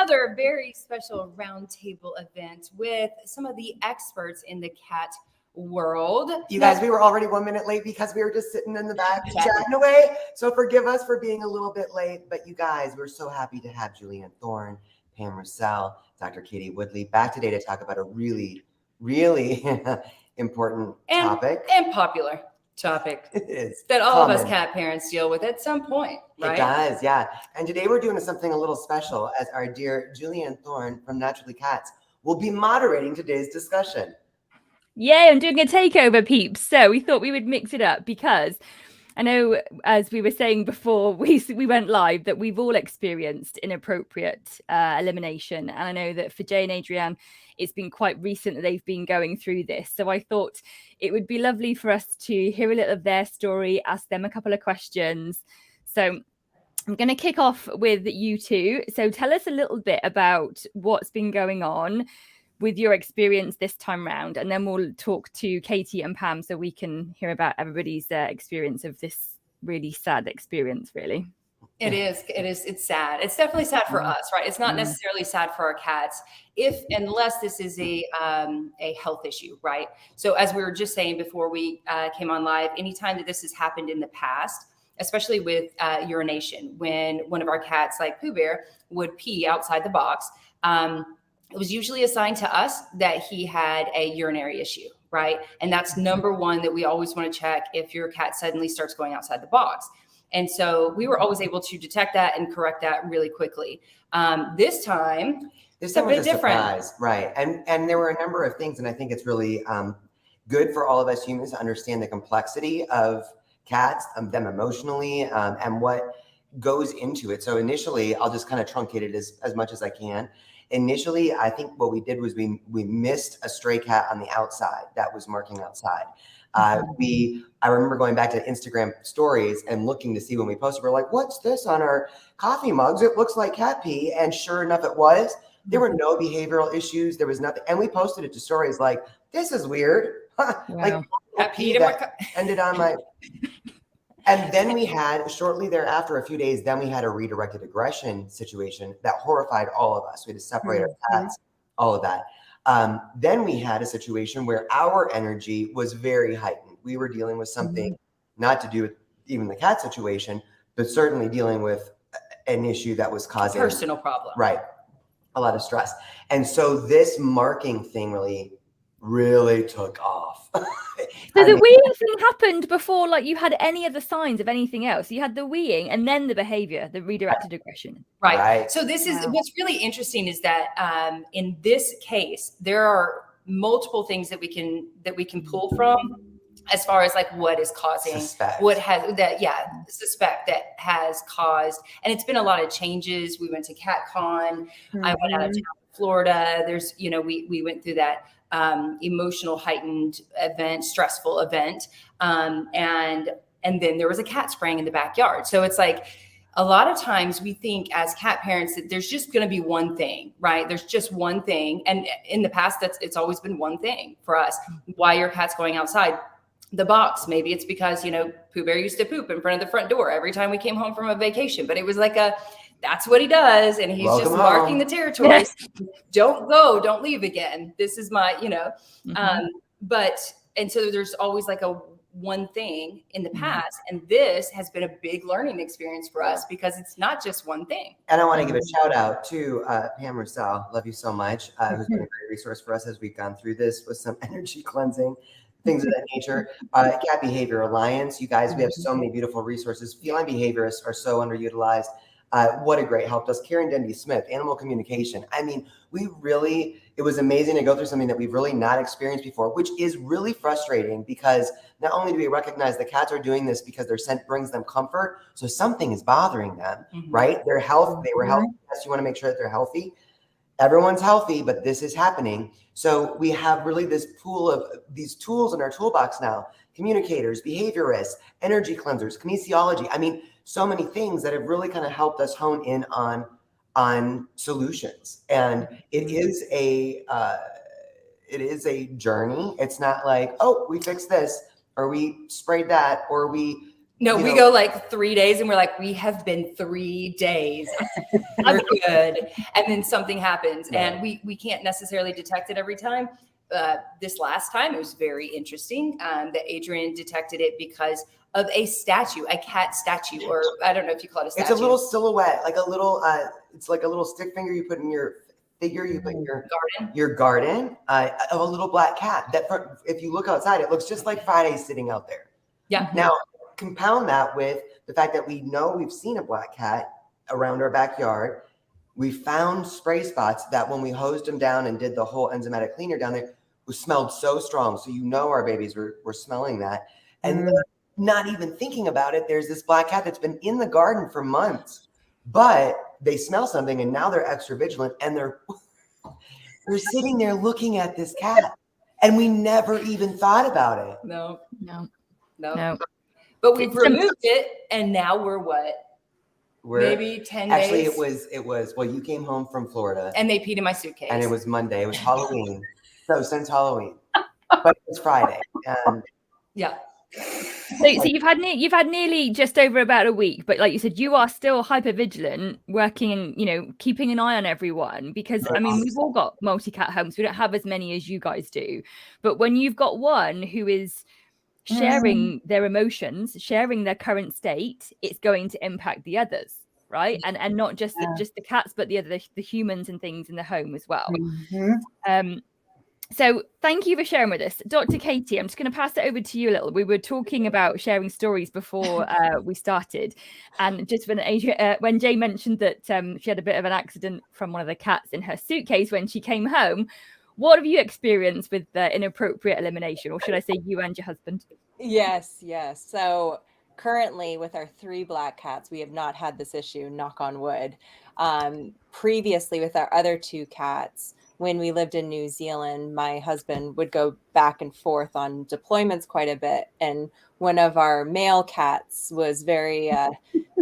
another very special roundtable event with some of the experts in the cat world. You guys, we were already 1 minute late because we were just sitting in the back chatting away. So forgive us for being a little bit late. But you guys, we're so happy to have Julianne Thorne, Pam Russell, Dr. Katie Woodley back today to talk about a really, really important topic. And popular topic. It is. That all of us cat parents deal with at some point, right? It does, yeah. And today we're doing something a little special as our dear Julianne Thorne from Naturally Cats will be moderating today's discussion. Yay, I'm doing a takeover, peeps. So we thought we would mix it up because I know, as we were saying before we went live, that we've all experienced inappropriate elimination. And I know that for Jay and Adrienne, it's been quite recent that they've been going through this. So I thought it would be lovely for us to hear a little of their story, ask them a couple of questions. So I'm going to kick off with you two. So tell us a little bit about what's been going on with your experience this time round, and then we'll talk to Katie and Pam so we can hear about everybody's experience of this really sad experience, really. It's sad. It's definitely sad for us, right? It's not necessarily sad for our cats unless this is a health issue, right? So as we were just saying before we came on live, anytime that this has happened in the past, especially with urination, when one of our cats like Pooh Bear would pee outside the box, it was usually a sign to us that he had a urinary issue, right? And that's number one that we always want to check if your cat suddenly starts going outside the box. And so we were always able to detect that and correct that really quickly. This time was a bit different. Surprise, right? And there were a number of things, and I think it's really good for all of us humans to understand the complexity of cats, them emotionally, and what goes into it. So initially, I'll just kind of truncate it as much as I can. Initially, I think what we did was we missed a stray cat on the outside that was marking outside. I remember going back to Instagram stories and looking to see when we posted, we're like, what's this on our coffee mugs? It looks like cat pee. And sure enough, it was. There were no behavioral issues. There was nothing. And we posted it to stories like, this is weird. Wow. Like pee that ended on my... And then we had, shortly thereafter, a few days, then we had a redirected aggression situation that horrified all of us. We had to separate our cats, all of that. Then we had a situation where our energy was very heightened. We were dealing with something not to do with even the cat situation, but certainly dealing with an issue that was causing... personal problem. Right. A lot of stress. And so this marking thing really took off. So the weeing thing happened before, like, you had any of the signs of anything else. You had the weeing and then the behavior, the redirected aggression. Right. So this is what's really interesting is that in this case, there are multiple things that we can pull from as far as like what is causing suspect that has caused. And it's been a lot of changes. We went to CatCon. I went out of town to Florida. There's, we went through that emotional heightened event, stressful event. And then there was a cat spraying in the backyard. So it's like, a lot of times we think as cat parents that there's just going to be one thing, right? There's just one thing. And in the past, it's always been one thing for us. Why your cat's going outside the box? Maybe it's because, Pooh Bear used to poop in front of the front door every time we came home from a vacation, but it was like that's what he does. And he's just marking the territory. Don't go, don't leave again. This is my, and so there's always like a one thing in the past. And this has been a big learning experience for us because it's not just one thing. And I want to give a shout out to Pam Russell. Love you so much. Who's been a great resource for us as we've gone through this with some energy cleansing, things of that nature. Cat Behavior Alliance. You guys, we have so many beautiful resources. Feline behaviorists are so underutilized. What a great helped us. Karen Denby Smith, animal communication. I mean, it was amazing to go through something that we've really not experienced before, which is really frustrating because not only do we recognize the cats are doing this because their scent brings them comfort, so something is bothering them, right? Their health, they were healthy. Yes, you want to make sure that they're healthy. Everyone's healthy, but this is happening. So we have really this pool of these tools in our toolbox now: communicators, behaviorists, energy cleansers, kinesiology. I mean, so many things that have really kind of helped us hone in on solutions. And it is a journey. It's not like, oh, we fixed this, or we sprayed that, or we No, we go like 3 days and we're like, we have been 3 days. I'm good. And then something happens and we can't necessarily detect it every time. This last time, it was very interesting that Adrian detected it because of a statue, a cat statue, or I don't know if you call it a statue. It's a little silhouette, like a little, it's like a little stick figure you put in your figure, you put in your garden of a little black cat that if you look outside, it looks just like Friday sitting out there. Yeah. Now, compound that with the fact that we've seen a black cat around our backyard. We found spray spots that when we hosed them down and did the whole enzymatic cleaner down there, it smelled so strong. So our babies were smelling that. And not even thinking about it, there's this black cat that's been in the garden for months, but they smell something and now they're extra vigilant and they're sitting there looking at this cat. And we never even thought about it. No. But we've removed it, and now we're what? Maybe 10 days. Actually, it was. Well, you came home from Florida, and they peed in my suitcase, and it was Monday. It was Halloween. So since Halloween, but it's Friday. Yeah. So you've had nearly just over about a week, but like you said, you are still hyper vigilant, working and keeping an eye on everyone, because I mean we've all got multi-cat homes. We don't have as many as you guys do, but when you've got one who is sharing their emotions, sharing their current state, it's going to impact the others, right? And not just the cats, but the humans and things in the home as well. So thank you for sharing with us, Dr. Katie. I'm just going to pass it over to you a little. We were talking about sharing stories before we started, and just when Jay mentioned that she had a bit of an accident from one of the cats in her suitcase when she came home. What have you experienced with inappropriate elimination, or should I say you and your husband? Yes. So currently with our 3 black cats, we have not had this issue, knock on wood. Previously with our other 2 cats, when we lived in New Zealand, my husband would go back and forth on deployments quite a bit. And one of our male cats was very,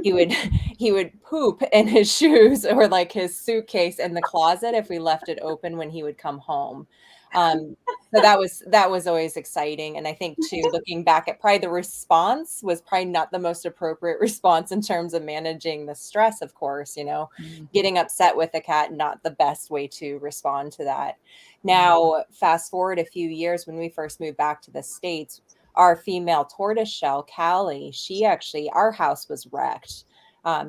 he would poop in his shoes or like his suitcase in the closet if we left it open when he would come home. So that was always exciting. And I think too, looking back at probably the response was probably not the most appropriate response in terms of managing the stress, of course, getting upset with a cat, not the best way to respond to that. Now, fast forward a few years, when we first moved back to the States, our female tortoiseshell, Callie, our house was wrecked.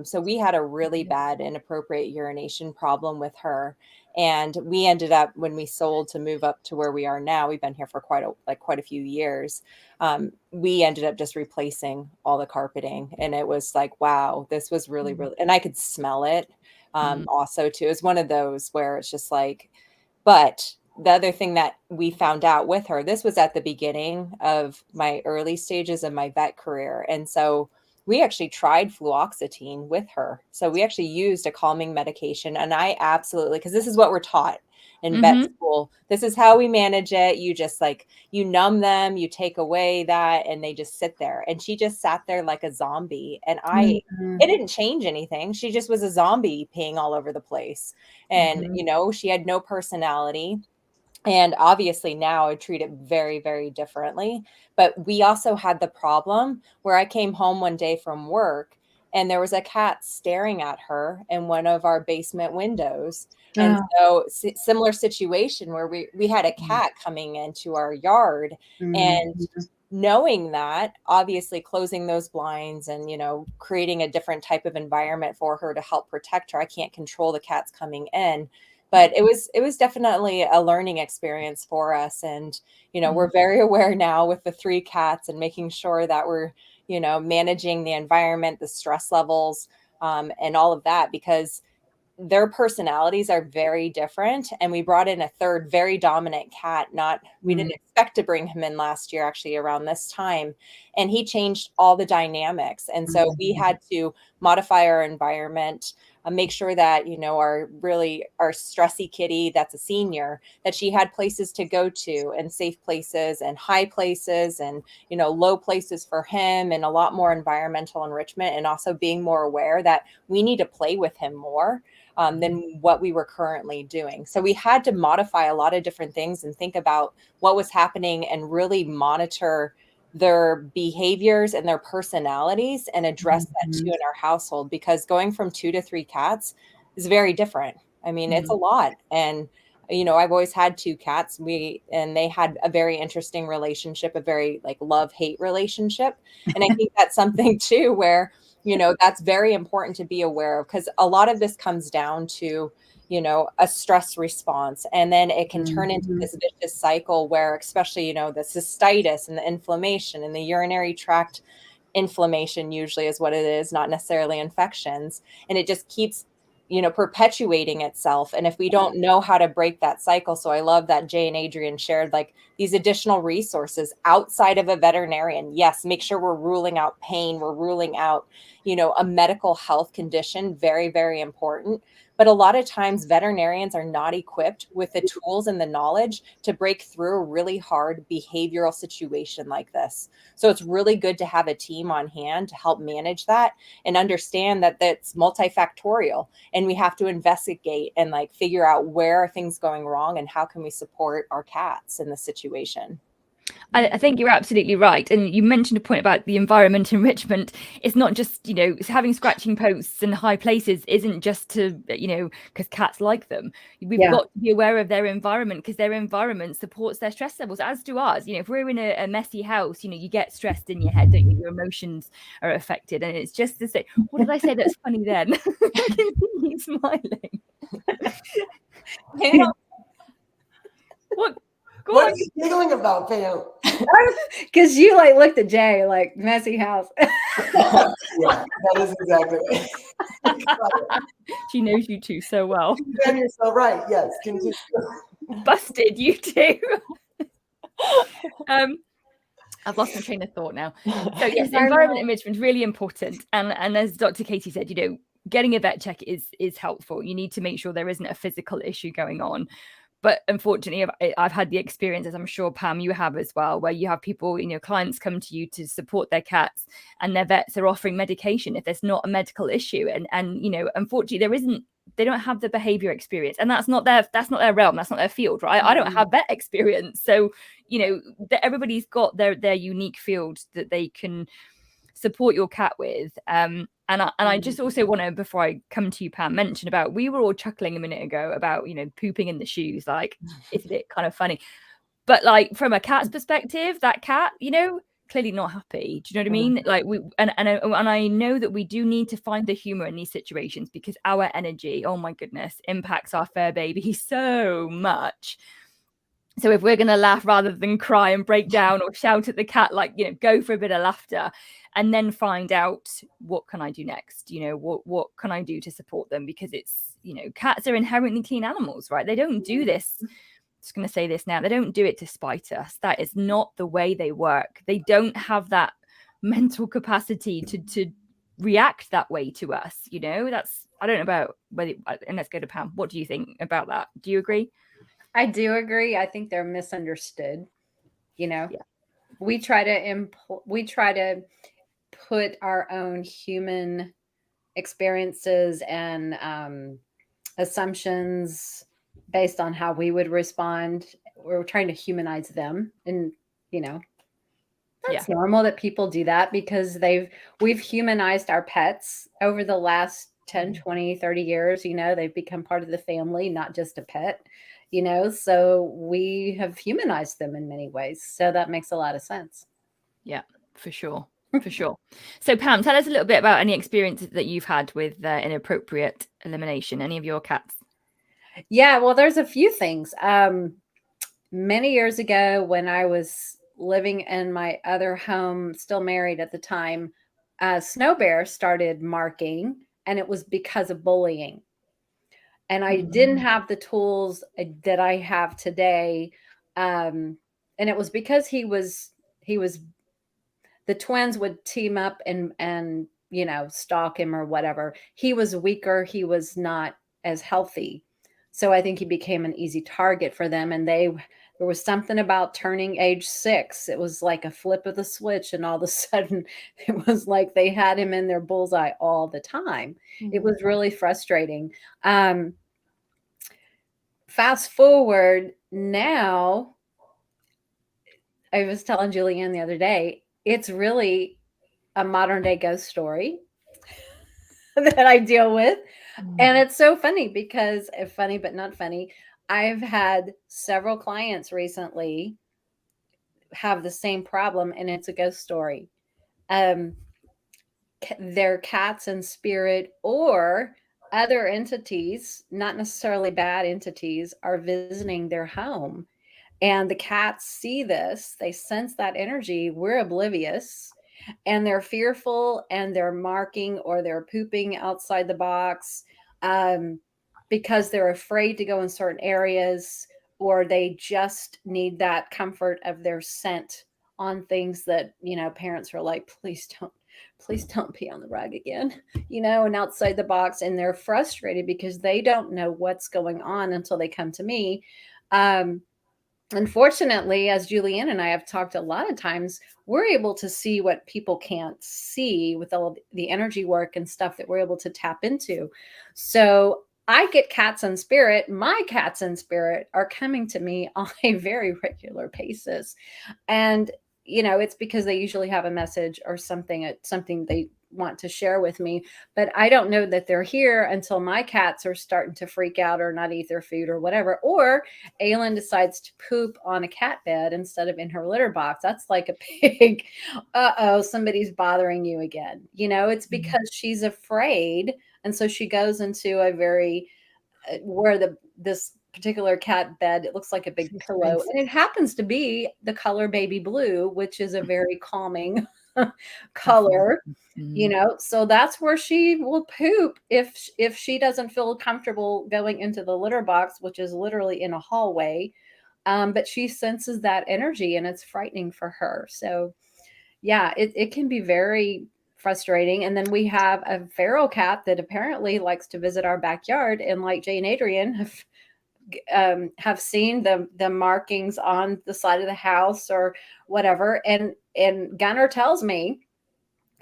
So we had a really bad inappropriate urination problem with her. And we ended up, when we sold to move up to where we are now, we've been here for quite a few years. We ended up just replacing all the carpeting. And it was like, wow, this was really, really, and I could smell it also too. It's one of those where it's just like, but the other thing that we found out with her, this was at the beginning of my early stages of my vet career. And so we actually tried fluoxetine with her. So we actually used a calming medication. And I absolutely, because this is what we're taught in vet school. This is how we manage it. You just you numb them, you take away that, and they just sit there. And she just sat there like a zombie. And it didn't change anything. She just was a zombie peeing all over the place. And, she had no personality. And obviously now I treat it very, very differently. But we also had the problem where I came home one day from work and there was a cat staring at her in one of our basement windows. And so similar situation where we had a cat coming into our yard and knowing that, obviously closing those blinds and, creating a different type of environment for her to help protect her. I can't control the cats coming in. But it was definitely a learning experience for us. And, we're very aware now with the 3 cats and making sure that we're, managing the environment, the stress levels, and all of that, because their personalities are very different. And we brought in a 3rd very dominant cat. We didn't expect to bring him in last year, actually around this time. And he changed all the dynamics. And so we had to modify our environment, make sure that, our stressy kitty that's a senior, that she had places to go to and safe places and high places and, low places for him, and a lot more environmental enrichment, and also being more aware that we need to play with him more than what we were currently doing. So we had to modify a lot of different things and think about what was happening and really monitor their behaviors and their personalities and address that too in our household, because going from 2 to 3 cats is very different. I mean, it's a lot. And, you know, I've always had 2 cats. And they had a very interesting relationship, a very like love-hate relationship. And I think that's something too, where, you know, that's very important to be aware of, because a lot of this comes down to, you know, a stress response. And then it can turn into this vicious cycle where, especially, you know, the cystitis and the inflammation and the urinary tract inflammation usually is what it is, not necessarily infections. And it just keeps, you know, perpetuating itself. And if we don't know how to break that cycle, so I love that Jay and Adrian shared like these additional resources outside of a veterinarian. Yes, make sure we're ruling out pain, we're ruling out, you know, a medical health condition, very, very important. But a lot of times veterinarians are not equipped with the tools and the knowledge to break through a really hard behavioral situation like this. So it's really good to have a team on hand to help manage that and understand that that's multifactorial, and we have to investigate and like figure out where are things going wrong and how can we support our cats in the situation. I think you're absolutely right. And you mentioned a point about the environment enrichment. It's not just, you know, having scratching posts and high places isn't just to, you know, because cats like them. We've got to be aware of their environment, because their environment supports their stress levels, as do ours. You know, if we're in a messy house, you know, you get stressed in your head, don't you? Your emotions are affected. And it's just to say, what did I say that's funny then? Continue smiling. What? What are you giggling about, Pam? Because you like looked at Jay like messy house. Yeah, that is exactly right. She knows you two so well. You're so right. Yes, continue. Busted, you two. I've lost my train of thought now. So yes, environment enrichment is really important. And as Dr. Katie said, you know, getting a vet check is helpful. You need to make sure there isn't a physical issue going on. But unfortunately, I've had the experience, as I'm sure, Pam, you have as well, where you have people, you know, clients come to you to support their cats and their vets are offering medication if there's not a medical issue. And you know, unfortunately, they don't have the behavior experience, and that's not their realm. That's not their field, right? I don't have vet experience. So, you know, everybody's got their unique field that they can support your cat with. And I just also want to, before I come to you, Pam, mention about, we were all chuckling a minute ago about, you know, pooping in the shoes. Like, isn't it kind of funny? But like from a cat's perspective, that cat, you know, clearly not happy. Do you know what I mean? Like and I know that we do need to find the humor in these situations, because our energy, oh my goodness, impacts our fur baby so much. So if we're going to laugh rather than cry and break down or shout at the cat, like, you know, go for a bit of laughter and then find out, what can I do next? You know, what can I do to support them? Because it's, you know, cats are inherently clean animals, right? They don't do this. I'm just going to say this now. They don't do it to spite us. That is not the way they work. They don't have that mental capacity to react that way to us. You know, I don't know about whether, and let's go to Pam. What do you think about that? Do you agree? I do agree. I think they're misunderstood. You know, we try to put our own human experiences and assumptions based on how we would respond. We're trying to humanize them, and you know, that's normal that people do that, because we've humanized our pets over the last 10, 20, 30 years. You know, they've become part of the family, not just a pet. You know, so we have humanized them in many ways. So that makes a lot of sense. Yeah, for sure. For sure. So Pam, tell us a little bit about any experiences that you've had with inappropriate elimination, any of your cats. Yeah, well, there's a few things. Many years ago, when I was living in my other home, still married at the time, Snow Bear started marking, and it was because of bullying. And I didn't have the tools that I have today. And it was because he was, the twins would team up and, you know, stalk him or whatever. He was weaker. He was not as healthy. So I think he became an easy target for them. And there was something about turning age 6. It was like a flip of the switch. And all of a sudden it was like they had him in their bullseye all the time. It was really frustrating. Fast forward now, I was telling Julianne the other day, it's really a modern day ghost story that I deal with. And it's so funny because funny, but not funny. I've had several clients recently have the same problem, and it's a ghost story. Their cats in spirit or other entities, not necessarily bad entities, are visiting their home. And the cats see this, they sense that energy. We're oblivious, and they're fearful, and they're marking or they're pooping outside the box because they're afraid to go in certain areas, or they just need that comfort of their scent on things that, parents are like, please don't pee on the rug again, and outside the box. And they're frustrated because they don't know what's going on until they come to me. Unfortunately, as Julianne and I have talked a lot of times, we're able to see what people can't see with all of the energy work and stuff that we're able to tap into. So I get cats in spirit. My cats in spirit are coming to me on a very regular basis. And, it's because they usually have a message or something they want to share with me, but I don't know that they're here until my cats are starting to freak out or not eat their food or whatever, or Aylin decides to poop on a cat bed instead of in her litter box. That's like a big, somebody's bothering you again. It's because she's afraid. And so she goes into a very, this particular cat bed, it looks like a big pillow, and it happens to be the color baby blue, which is a very calming color. So that's where she will poop if she doesn't feel comfortable going into the litter box, which is literally in a hallway. But she senses that energy, and it's frightening for her. So yeah, it can be very frustrating. And then we have a feral cat that apparently likes to visit our backyard, and like Jay and Adrian have seen the markings on the side of the house or whatever. And Gunnar tells me,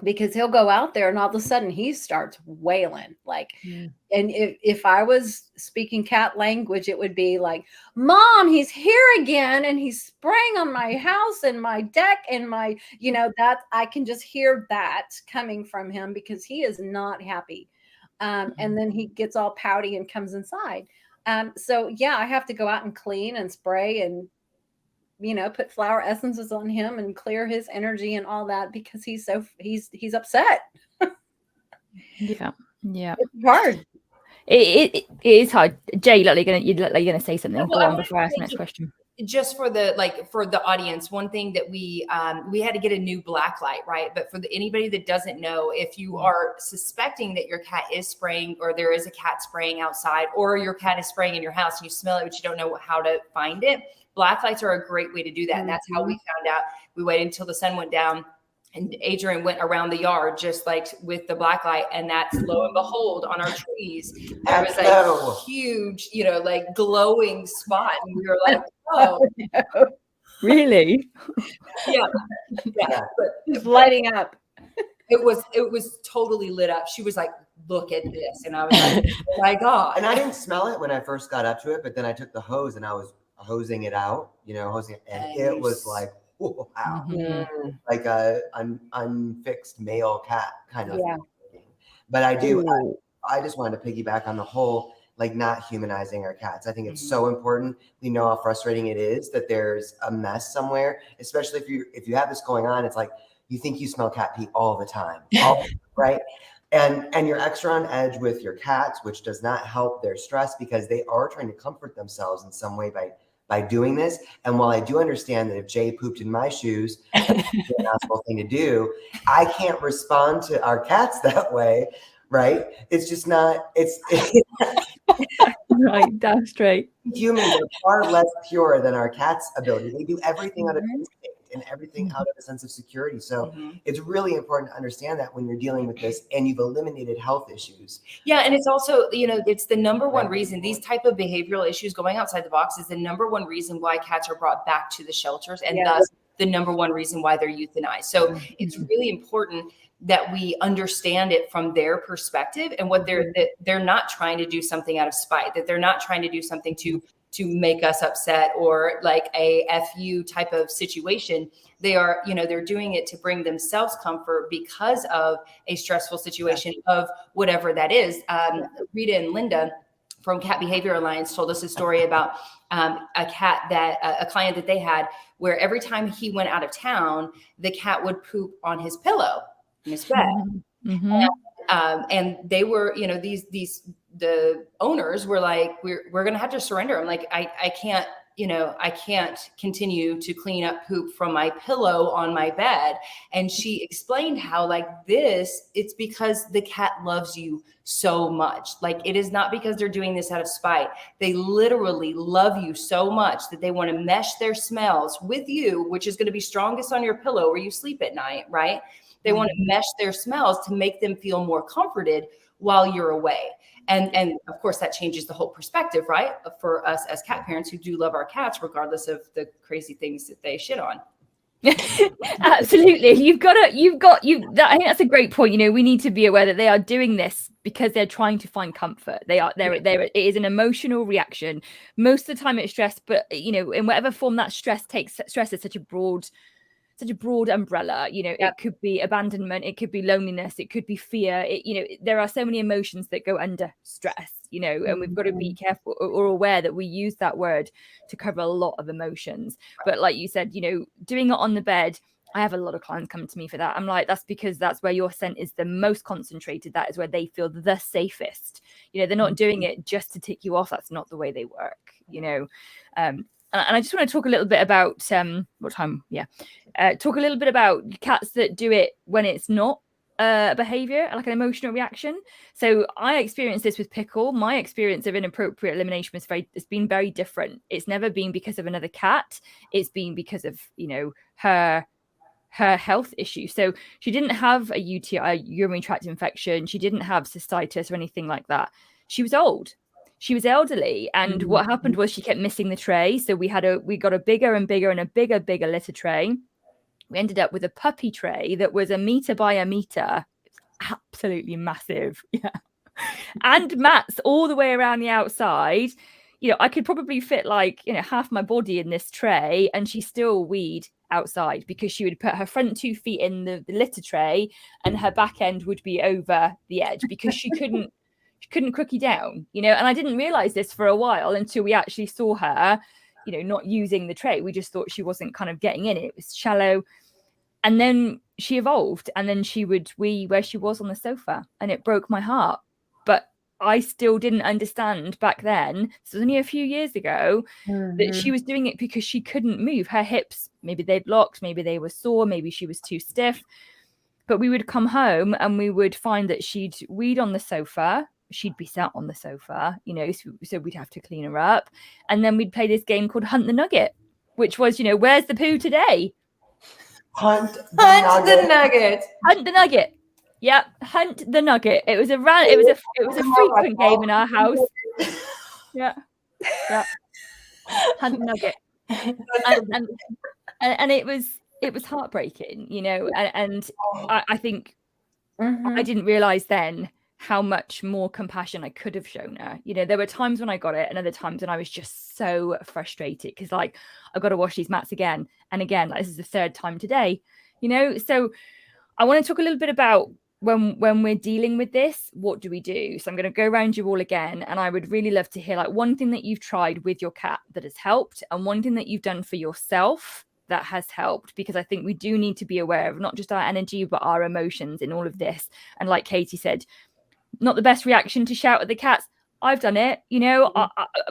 because he'll go out there and all of a sudden he starts wailing and if I was speaking cat language, it would be like, Mom, he's here again, and he's spraying on my house and my deck and my, that I can just hear that coming from him because he is not happy. And then he gets all pouty and comes inside. So yeah, I have to go out and clean and spray and, put flower essences on him and clear his energy and all that because he's upset. Yeah. It's hard. It is hard. Jay, you look like you're gonna say something. Go on before I ask the next question. Just for the audience, one thing that we had to get a new black light, right? But for anybody that doesn't know, if you are suspecting that your cat is spraying, or there is a cat spraying outside, or your cat is spraying in your house and you smell it but you don't know how to find it, black lights are a great way to do that. And that's how we found out. We waited until the sun went down, and Adrian went around the yard just like with the black light, and that's lo and behold on our trees. There was a huge, glowing spot, and we were like, oh, no. Really? Yeah. But it's lighting up. It was totally lit up. She was like, look at this. And I was like, oh my God. And I didn't smell it when I first got up to it, but then I took the hose and I was hosing it out, and it was like, wow, like a unfixed male cat kind of thing. But I just wanted to piggyback on the whole, not humanizing our cats. I think it's so important. We know how frustrating it is that there's a mess somewhere, especially if you have this going on. It's like you think you smell cat pee all the time, right? And you're extra on edge with your cats, which does not help their stress because they are trying to comfort themselves in some way by doing this. And while I do understand that if Jay pooped in my shoes, that's an asshole thing to do, I can't respond to our cats that way, right? It's just not, it's right, that's straight. Humans are far less pure than our cats' ability. They do everything out of instinct and everything out of a sense of security. So it's really important to understand that when you're dealing with this and you've eliminated health issues. Yeah. And it's also, it's the number one reason these type of behavioral issues going outside the box is the number one reason why cats are brought back to the shelters, and thus the number one reason why they're euthanized. So it's really important that we understand it from their perspective, and what they're not trying to do something out of spite, that they're not trying to do something to to make us upset or like a FU type of situation. They are, they're doing it to bring themselves comfort because of a stressful situation of whatever that is. Rita and Linda from Cat Behavior Alliance told us a story about a cat that a client that they had, where every time he went out of town, the cat would poop on his pillow in his bed. Mm-hmm. And they were, the owners were like, we're going to have to surrender. I'm like, I can't, I can't continue to clean up poop from my pillow on my bed. And she explained how it's because the cat loves you so much. Like, it is not because they're doing this out of spite. They literally love you so much that they want to mesh their smells with you, which is going to be strongest on your pillow where you sleep at night, right? They want to mesh their smells to make them feel more comforted while you're away. And of course, that changes the whole perspective, right? For us as cat parents who do love our cats, regardless of the crazy things that they shit on. Absolutely. I think that's a great point. We need to be aware that they are doing this because they're trying to find comfort. It is an emotional reaction. Most of the time it's stress, but in whatever form that stress takes, stress is such a broad umbrella. It could be abandonment, it could be loneliness, it could be fear. There are so many emotions that go under stress, and we've got to be careful or aware that we use that word to cover a lot of emotions. But like you said, doing it on the bed, I have a lot of clients come to me for that. I'm like, that's because that's where your scent is the most concentrated. That is where they feel the safest. They're not doing it just to tick you off. That's not the way they work, And I just want to talk a little bit about talk a little bit about cats that do it when it's not behavior, like an emotional reaction. So I experienced this with Pickle. My experience of inappropriate elimination it's been very different. It's never been because of another cat. It's been because of her health issue. So she didn't have a UTI, urinary tract infection. She didn't have cystitis or anything like that. She was old. She was elderly, and what happened was she kept missing the tray. So we got a bigger and bigger and a bigger litter tray. We ended up with a puppy tray that was 1 meter by 1 meter. Absolutely massive. Yeah. And mats all the way around the outside. I could probably fit half my body in this tray, and she still weed outside because she would put her front 2 feet in the litter tray and her back end would be over the edge because she couldn't crookie down, and I didn't realize this for a while until we actually saw her, not using the tray. We just thought she wasn't kind of getting in. It was shallow. And then she evolved, and then she would wee where she was on the sofa, and it broke my heart. But I still didn't understand back then, this was only a few years ago, that she was doing it because she couldn't move. Her hips, maybe they'd locked, maybe they were sore, maybe she was too stiff. But we would come home and we would find that she'd weed on the sofa. She'd be sat on the sofa, so we'd have to clean her up. And then we'd play this game called Hunt the Nugget, which was, where's the poo today? Hunt the nugget. Hunt the nugget. Yeah, hunt the nugget. It was a frequent game in our house. Yeah. Hunt the nugget. And it was heartbreaking, and I think I didn't realize then how much more compassion I could have shown her. There were times when I got it and other times when I was just so frustrated because I've got to wash these mats again and again. This is the 3rd time today, so I want to talk a little bit about when we're dealing with this, what do we do? So I'm going to go around you all again, and I would really love to hear one thing that you've tried with your cat that has helped and one thing that you've done for yourself that has helped, because I think we do need to be aware of not just our energy but our emotions in all of this. And like Katie said, not the best reaction to shout at the cats. I've done it,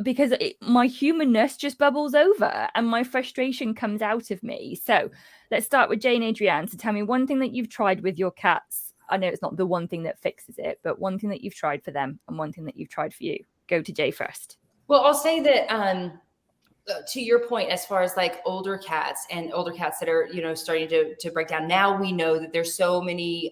because my humanness just bubbles over and my frustration comes out of me. So let's start with Jane Adrienne. So tell me one thing that you've tried with your cats. I know it's not the one thing that fixes it, but one thing that you've tried for them and one thing that you've tried for you. Go to Jay first. Well, I'll say that to your point, as far as older cats that are, starting to break down, now we know that there's so many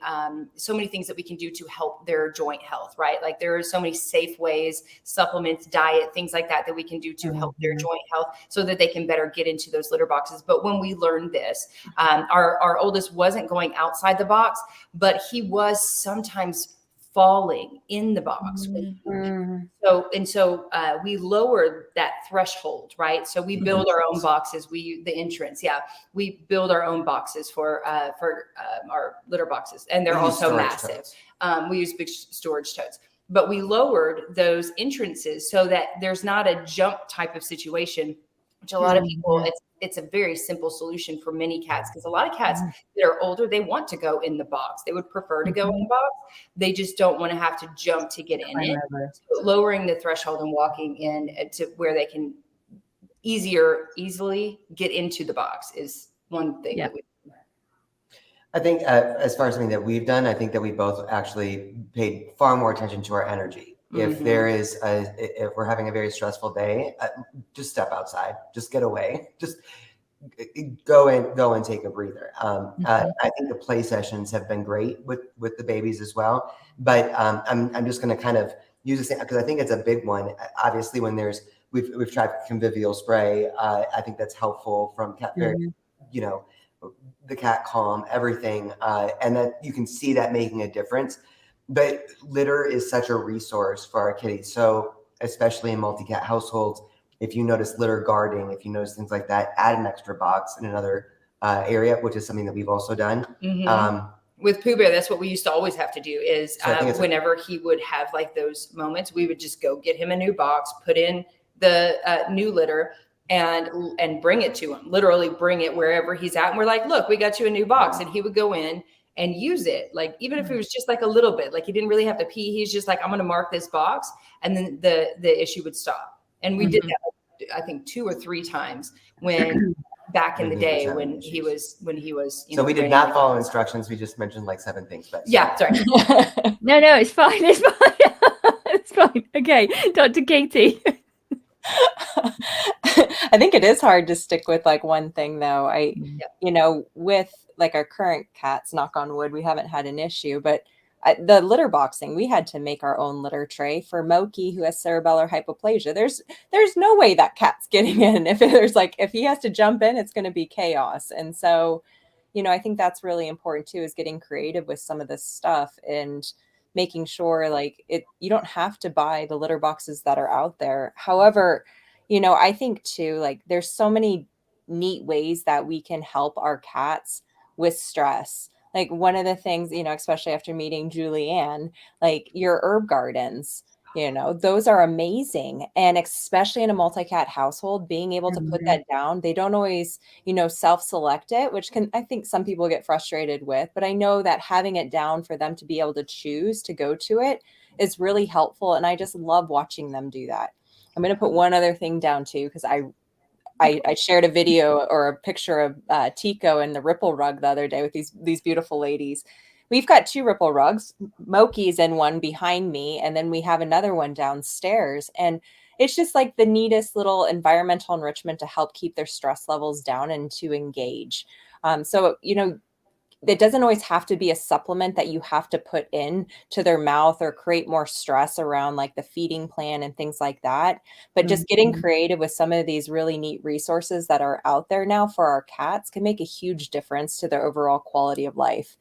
things that we can do to help their joint health, right? There are so many safe ways, supplements, diet, things like that we can do to help their joint health so that they can better get into those litter boxes. But when we learned this, our oldest wasn't going outside the box, but he was sometimes falling in the box. So we lowered that threshold, right? So we build our own boxes. The entrance, we build our own boxes for our litter boxes, and they're also massive. We use big storage totes, but we lowered those entrances so that there's not a jump type of situation, which a lot of people, it's a very simple solution for many cats, because a lot of cats that are older, they want to go in the box. They would prefer to go in the box. They just don't want to have to jump to get in it. So lowering the threshold and walking in to where they can easily get into the box is one thing that we I think as far as something that we've done, I think that we both actually paid far more attention to our energy. If there is, if we're having a very stressful day, just step outside, just get away, just go and take a breather. I think the play sessions have been great with the babies as well. But I'm just going to kind of use this because I think it's a big one. Obviously, when we've tried convivial spray, I think that's helpful from cat the cat calm, everything, and that you can see that making a difference. But litter is such a resource for our kitties. So especially in multi-cat households, if you notice litter guarding, if you notice things like that, add an extra box in another area, which is something that we've also done. With Pooh Bear, that's what we used to always have to do is whenever he would have like those moments, we would just go get him a new box, put in the new litter, and bring it to him, literally bring it wherever he's at. And we're like, look, we got you a new box. And he would go in and use it. Like, even if it was just like a little bit, like he didn't really have to pee. He's just like, I'm going to mark this box. And then the issue would stop. And we did that, I think 2 or 3 times when back in the day when he was, so we did not follow instructions. We just mentioned like 7 things. But sorry. No, it's fine. It's fine. It's fine. Okay. Dr. Katie. I think it is hard to stick with like one thing though. With like our current cats, knock on wood, we haven't had an issue, but the litter boxing, we had to make our own litter tray for Moki, who has cerebellar hypoplasia. There's no way that cat's getting in. If he has to jump in, it's going to be chaos. And so, I think that's really important too, is getting creative with some of this stuff and making sure you don't have to buy the litter boxes that are out there. However, I think too, there's so many neat ways that we can help our cats with stress. Like one of the things, especially after meeting Julianne, your herb gardens, those are amazing. And especially in a multi-cat household, being able to put that down, they don't always, self-select it, which I think some people get frustrated with, but I know that having it down for them to be able to choose to go to it is really helpful. And I just love watching them do that. I'm going to put one other thing down too, because I shared a video or a picture of Tico and the ripple rug the other day with these beautiful ladies. We've got 2 ripple rugs. Moki's in one behind me, and then we have another one downstairs. And it's just like the neatest little environmental enrichment to help keep their stress levels down and to engage. So, it doesn't always have to be a supplement that you have to put in to their mouth or create more stress around like the feeding plan and things like that. But just getting creative with some of these really neat resources that are out there now for our cats can make a huge difference to their overall quality of life.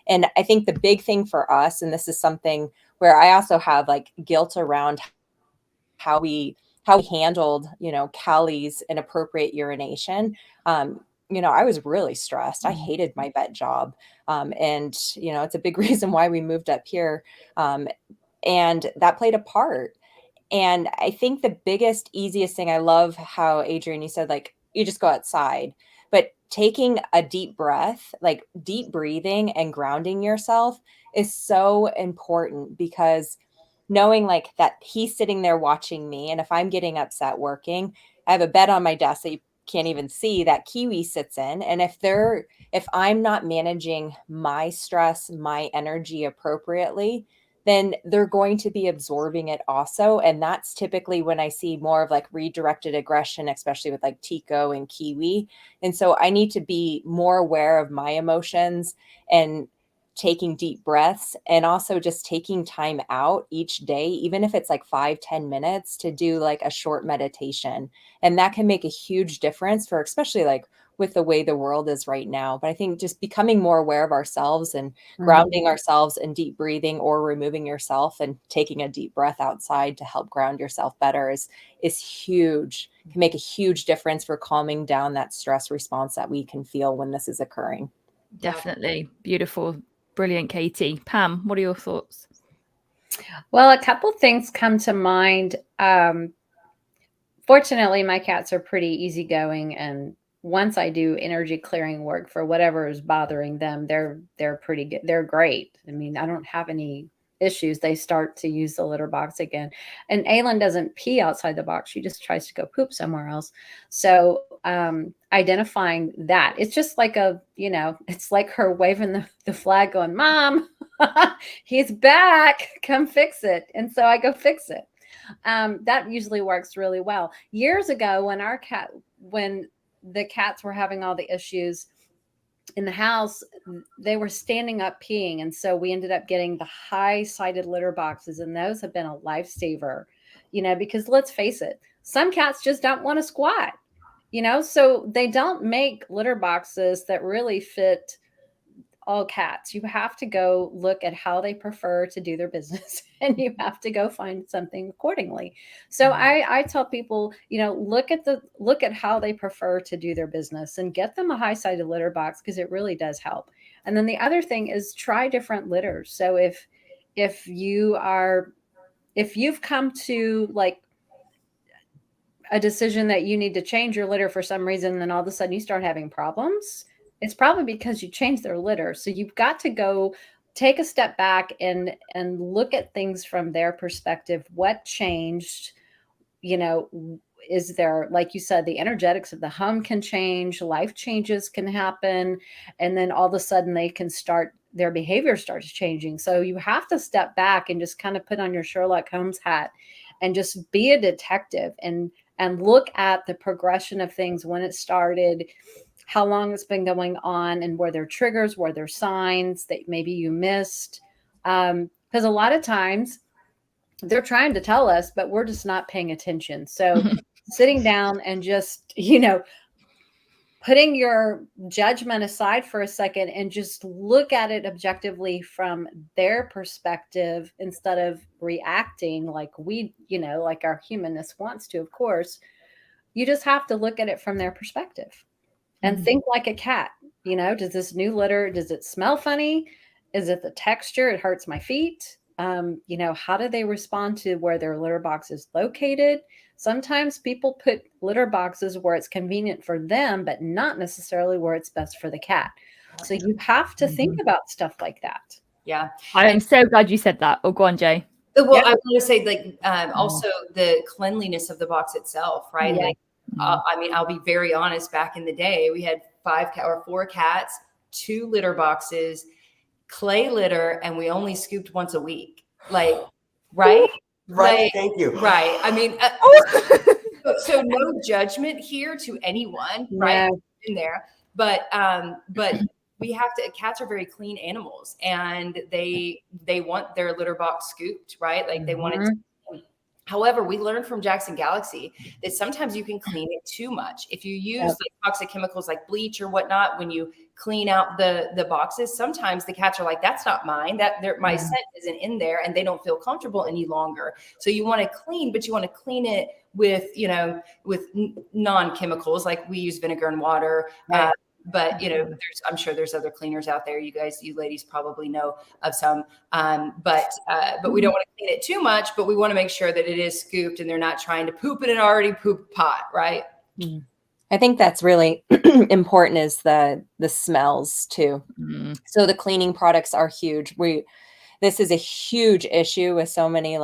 And I think the big thing for us, and this is something where I also have like guilt around how we handled, Callie's inappropriate urination. I was really stressed. I hated my vet job. And, it's a big reason why we moved up here. And that played a part. And I think the biggest, easiest thing, I love how Adrienne, you said, you just go outside, but taking a deep breath, deep breathing and grounding yourself is so important, because knowing that he's sitting there watching me. And if I'm getting upset working, I have a bed on my desk that you can't even see that Kiwi sits in. And if I'm not managing my stress, my energy appropriately, then they're going to be absorbing it also. And that's typically when I see more of redirected aggression, especially with Tico and Kiwi. And so I need to be more aware of my emotions and taking deep breaths and also just taking time out each day, even if it's like 5-10 minutes, to do like a short meditation. And that can make a huge difference for, especially like with the way the world is right now. But I think just becoming more aware of ourselves and grounding ourselves in deep breathing, or removing yourself and taking a deep breath outside to help ground yourself better is huge. Can make a huge difference for calming down that stress response that we can feel when this is occurring. Definitely. Beautiful. Brilliant, Katie. Pam, what are your thoughts? Well, a couple things come to mind. Fortunately, my cats are pretty easygoing, and once I do energy clearing work for whatever is bothering them, they're pretty good. They're great. I mean, I don't have any issues. They start to use the litter box again. And Aylin doesn't pee outside the box. She just tries to go poop somewhere else. So identifying that, it's just like it's like her waving the flag going, Mom, he's back. Come fix it. And so I go fix it. That usually works really well. Years ago, when the cats were having all the issues in the house, they were standing up peeing. And so we ended up getting the high-sided litter boxes, and those have been a lifesaver, because let's face it, some cats just don't want to squat, so they don't make litter boxes that really fit all cats. You have to go look at how they prefer to do their business, and you have to go find something accordingly. So I tell people, look at how they prefer to do their business and get them a high-sided litter box, because it really does help. And then the other thing is try different litters. So if you've come to like a decision that you need to change your litter for some reason, and then all of a sudden you start having problems, it's probably because you changed their litter. So you've got to go take a step back and look at things from their perspective. What changed? Is there, like you said, the energetics of the home can change, life changes can happen, and then all of a sudden their behavior starts changing. So you have to step back and just kind of put on your Sherlock Holmes hat and just be a detective and look at the progression of things, when it started, how long it's been going on, and were there triggers, were there signs that maybe you missed? Because a lot of times they're trying to tell us, but we're just not paying attention. So sitting down and just, putting your judgment aside for a second and just look at it objectively from their perspective, instead of reacting like like our humanness wants to, of course. You just have to look at it from their perspective and think like a cat. Does this new litter, does it smell funny? Is it the texture? It hurts my feet. How do they respond to where their litter box is located? Sometimes people put litter boxes where it's convenient for them, but not necessarily where it's best for the cat. So you have to think about stuff like that. Yeah. I am so glad you said that. Oh, go on, Jay. Well, I want to say, also the cleanliness of the box itself, right? Yeah. Like, I'll be very honest. Back in the day, we had 4 cats, 2 litter boxes, clay litter, and we only scooped once a week. Like, right? Right. Like, Thank you. Right. I mean, so no judgment here to anyone, right? No. In there, but we have to. Cats are very clean animals, and they want their litter box scooped, right? Like they want it to. However, we learned from Jackson Galaxy that sometimes you can clean it too much. If you use like toxic chemicals like bleach or whatnot, when you clean out the boxes, sometimes the cats are like, that's not mine, my scent isn't in there, and they don't feel comfortable any longer. So you want to clean, but you want to clean it with, with non-chemicals, like we use vinegar and water. Right. But I'm sure there's other cleaners out there. You ladies probably know of some. But we don't want to clean it too much, but we want to make sure that it is scooped and they're not trying to poop in an already pooped pot, right? I think that's really important, is the smells too. So the cleaning products are huge. This is a huge issue with so many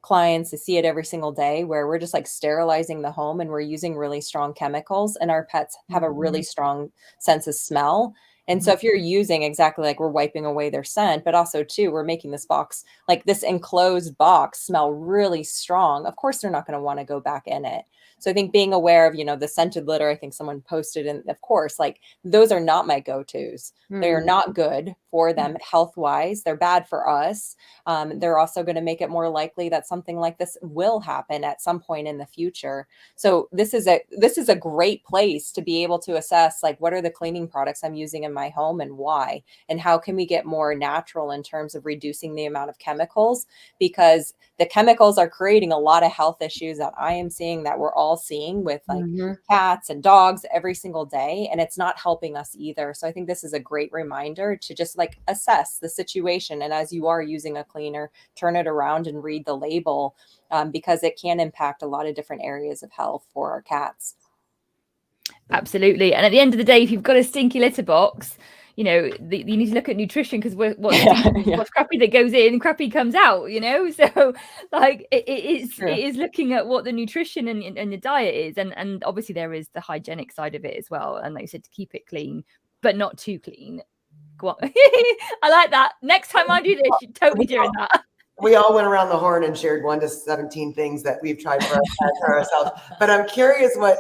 clients. To see it every single day, where we're just sterilizing the home and we're using really strong chemicals, and our pets have a really strong sense of smell. And so if you're using exactly like we're wiping away their scent, but also too, we're making this box, like this enclosed box, smell really strong, of course they're not going to want to go back in it. So I think being aware of, the scented litter, I think someone posted, and of course, like those are not my go-tos. They are not good for them health-wise. They're bad for us. They're also going to make it more likely that something like this will happen at some point in the future. So this is a great place to be able to assess, like, what are the cleaning products I'm using in my home and why, and how can we get more natural in terms of reducing the amount of chemicals, because the chemicals are creating a lot of health issues that I am seeing, that we're all seeing with like cats and dogs every single day, and it's not helping us either. So I think this is a great reminder to just like assess the situation, and as you are using a cleaner, turn it around and read the label, because it can impact a lot of different areas of health for our cats. Absolutely. And at the end of the day, if you've got a stinky litter box, you need to look at nutrition, because what's crappy that goes in, crappy comes out, so like it is looking at what the nutrition and the diet is, and obviously there is the hygienic side of it as well, and like you said, to keep it clean but not too clean. Go on. I like that. Next time I do this, you're totally doing that. We all went around the horn and shared 1 to 17 things that we've tried for ourselves. But I'm curious what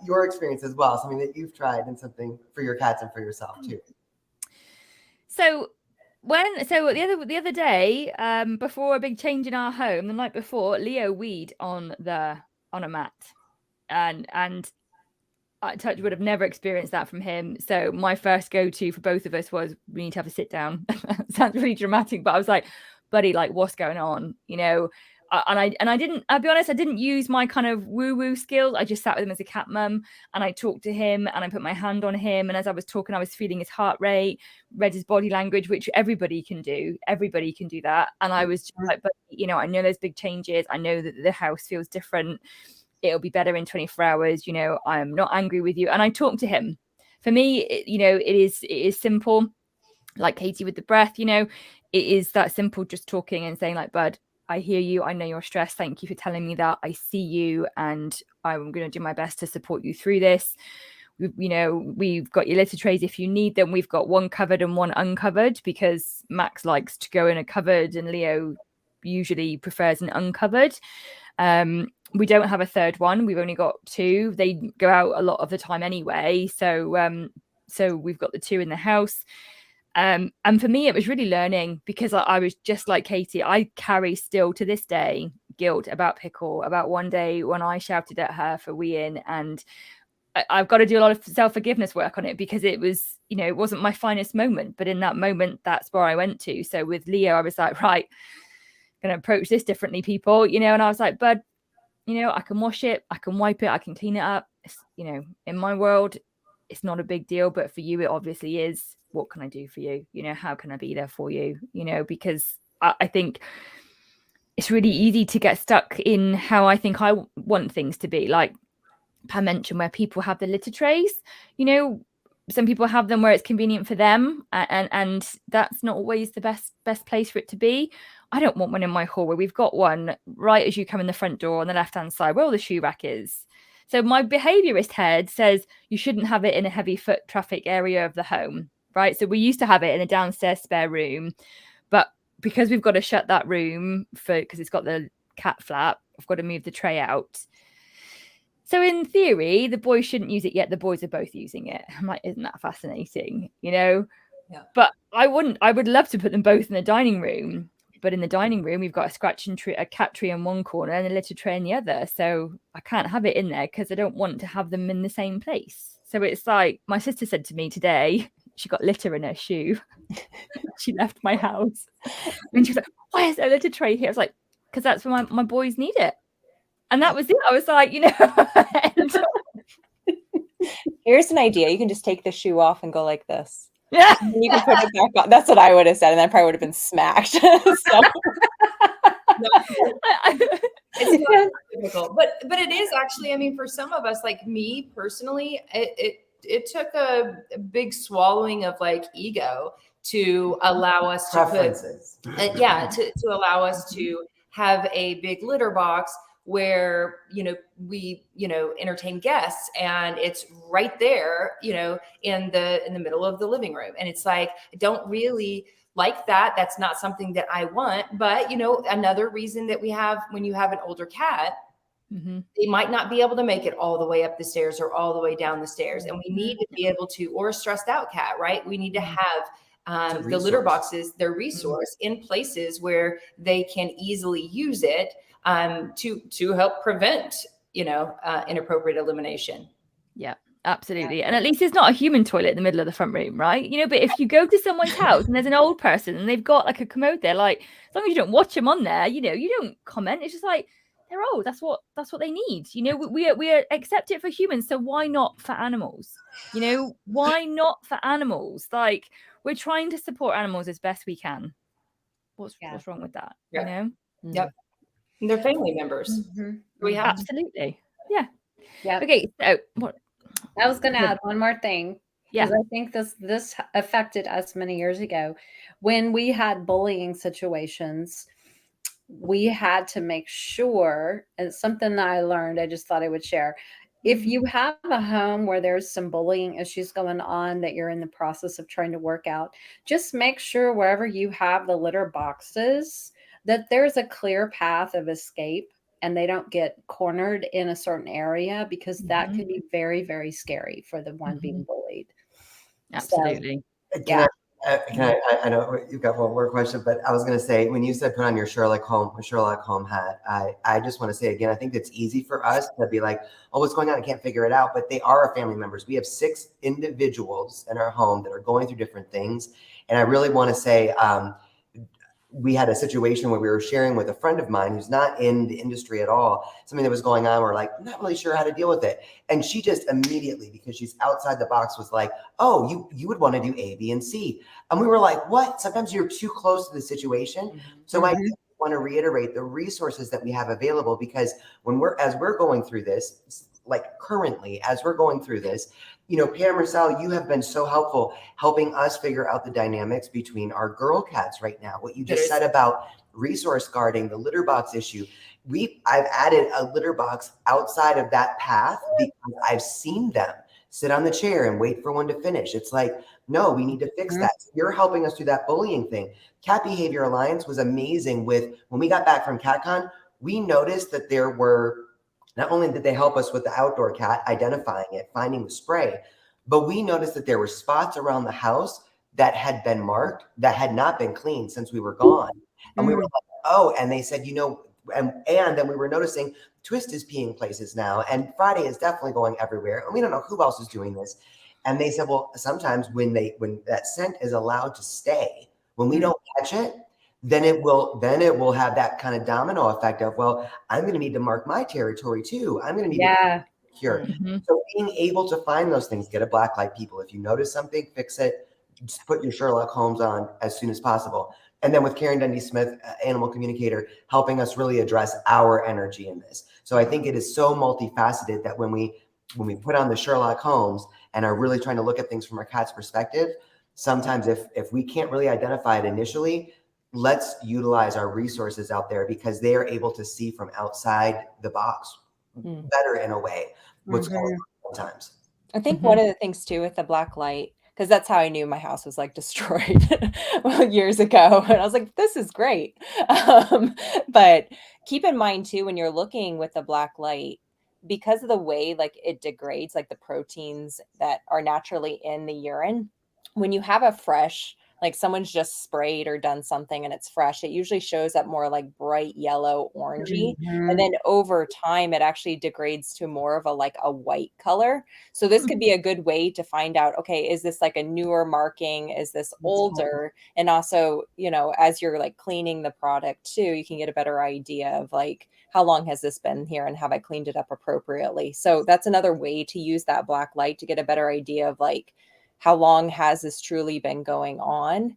your experience as well, something that you've tried and something for your cats and for yourself too. So the other day, before a big change in our home, the night before, Leo weed on a mat, and I touch would have never experienced that from him. So my first go-to for both of us was, we need to have a sit down. Sounds really dramatic, but I was like, buddy, like, what's going on? And I didn't, I'll be honest, I didn't use my kind of woo-woo skills. I just sat with him as a cat mum, and I talked to him, and I put my hand on him. And as I was talking, I was feeling his heart rate, read his body language, which everybody can do. Everybody can do that. And I was just like, but I know there's big changes. I know that the house feels different. It'll be better in 24 hours. I'm not angry with you. And I talked to him. For me, it is simple, like Katie with the breath, it is that simple, just talking and saying like, bud, I hear you. I know you're stressed. Thank you for telling me that. I see you, and I'm going to do my best to support you through this. We've got your litter trays if you need them. We've got one covered and one uncovered, because Max likes to go in a covered and Leo usually prefers an uncovered. We don't have a third one. We've only got 2. They go out a lot of the time anyway. So we've got the 2 in the house. And for me, it was really learning, because I was just like Katie. I carry still to this day guilt about Pickle, about one day when I shouted at her for weeing, and I've got to do a lot of self-forgiveness work on it, because it was, it wasn't my finest moment, but in that moment, that's where I went to. So with Leo, I was like, right, going to approach this differently, people, and I was like, bud, I can wash it, I can wipe it, I can clean it up. It's, in my world, it's not a big deal, but for you, it obviously is. What can I do for you? How can I be there for you? Because I think it's really easy to get stuck in how I think I want things to be. Like Pam mentioned, where people have the litter trays, some people have them where it's convenient for them, and that's not always the best place for it to be. I don't want one in my hallway. We've got one right as you come in the front door on the left-hand side where all the shoe rack is. So my behaviorist head says you shouldn't have it in a heavy foot traffic area of the home, right? So we used to have it in a downstairs spare room, but because we've got to shut that room because it's got the cat flap, I've got to move the tray out. So in theory, the boys shouldn't use it yet. The boys are both using it. I'm like, isn't that fascinating? Yeah. But I would love to put them both in the dining room. But in the dining room, we've got a cat tree in one corner and a litter tray in the other. So I can't have it in there because I don't want to have them in the same place. So it's like my sister said to me today, she got litter in her shoe. She left my house. And she was like, why is there a litter tray here? I was like, because that's where my boys need it. And that was it. I was like, Here's an idea. You can just take the shoe off and go like this. Yeah. And you can put it back on. That's what I would have said. And I probably would have been smacked. It's not difficult, but it is actually, I mean, for some of us, like me personally, it took a big swallowing of like ego to allow us to preferences. to allow us to have a big litter box where, we, entertain guests, and it's right there, in the middle of the living room. And it's like, I don't really like that. That's not something that I want. But, another reason that we have, when you have an older cat, they might not be able to make it all the way up the stairs or all the way down the stairs. And we need to be able to, or a stressed out cat, right? We need to have the litter boxes, their resource, in places where they can easily use it to help prevent, inappropriate elimination. Yeah, absolutely. And at least it's not a human toilet in the middle of the front room, right? But if you go to someone's house and there's an old person and they've got like a commode there, like, as long as you don't watch them on there, you don't comment. It's just like, they're old. That's what they need. We accept it for humans. So why not for animals? Why not for animals? Like, we're trying to support animals as best we can. What's wrong with that? Yep. Yep. And they're family members. We have absolutely. Yeah. Yeah. Okay. So what? I was going to add one more thing. Yeah. I think this affected us many years ago when we had bullying situations. We had to make sure, and it's something that I learned, I just thought I would share. If you have a home where there's some bullying issues going on that you're in the process of trying to work out, just make sure wherever you have the litter boxes that there's a clear path of escape and they don't get cornered in a certain area, because that could be very, very scary for the one being bullied. Absolutely. So, I know you've got one more question, but I was going to say, when you said put on your Sherlock Holmes hat, I just want to say again, I think it's easy for us to be like, oh, what's going on? I can't figure it out. But they are our family members. We have 6 individuals in our home that are going through different things. And I really want to say, we had a situation where we were sharing with a friend of mine who's not in the industry at all, something that was going on. We're like, I'm not really sure how to deal with it. And she just immediately, because she's outside the box, was like, oh, you would want to do A, B, and C. And we were like, what? Sometimes you're too close to the situation. So I want to reiterate the resources that we have available, because as we're going through this, like currently, as we're going through this, Pam, Marcel, you have been so helpful helping us figure out the dynamics between our girl cats right now. What you just said about resource guarding, the litter box issue. I've added a litter box outside of that path because I've seen them sit on the chair and wait for one to finish. It's like, no, we need to fix that. You're helping us through that bullying thing. Cat Behavior Alliance was amazing when we got back from CatCon, we noticed that there were, not only did they help us with the outdoor cat, identifying it, finding the spray, but we noticed that there were spots around the house that had been marked that had not been cleaned since we were gone. And we were like, oh, and they said, and then we were noticing Twist is peeing places now, and Friday is definitely going everywhere. And we don't know who else is doing this. And they said, well, sometimes when that scent is allowed to stay, when we don't catch it, then it will have that kind of domino effect of, well, I'm going to need to mark my territory too. I'm going to need to cure. So being able to find those things, get a black light, people. If you notice something, fix it. Just put your Sherlock Holmes on as soon as possible. And then with Karen Dundee Smith, animal communicator, helping us really address our energy in this. So I think it is so multifaceted that when we put on the Sherlock Holmes and are really trying to look at things from our cat's perspective, sometimes if we can't really identify it initially, let's utilize our resources out there, because they are able to see from outside the box better in a way what's going on sometimes. I think one of the things too with the black light, because that's how I knew my house was like destroyed years ago. And I was like, this is great. But keep in mind too, when you're looking with the black light, because of the way like it degrades like the proteins that are naturally in the urine, when you have a fresh, like someone's just sprayed or done something and it's fresh, it usually shows up more like bright yellow, orangey. And then over time, it actually degrades to more of a white color. So this could be a good way to find out, okay, is this like a newer marking? Is this older? And also, as you're like cleaning the product too, you can get a better idea of like, how long has this been here and have I cleaned it up appropriately? So that's another way to use that black light to get a better idea of like, how long has this truly been going on?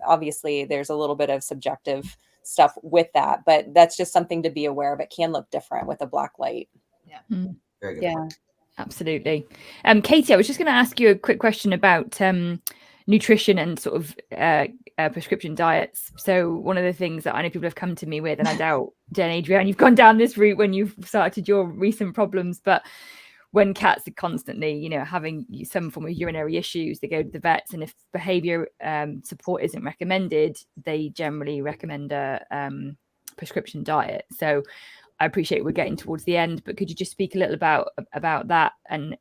Obviously, there's a little bit of subjective stuff with that, but that's just something to be aware of. It can look different with a black light. Yeah. Very good. Yeah. Absolutely. Katie, I was just going to ask you a quick question about nutrition and sort of prescription diets. So one of the things that I know people have come to me with, and I doubt, Jen, Adrienne, you've gone down this route when you've started your recent problems, but when cats are constantly, you know, having some form of urinary issues, they go to the vets, and if behavior support isn't recommended, they generally recommend a prescription diet. So I appreciate we're getting towards the end, but could you just speak a little about that, and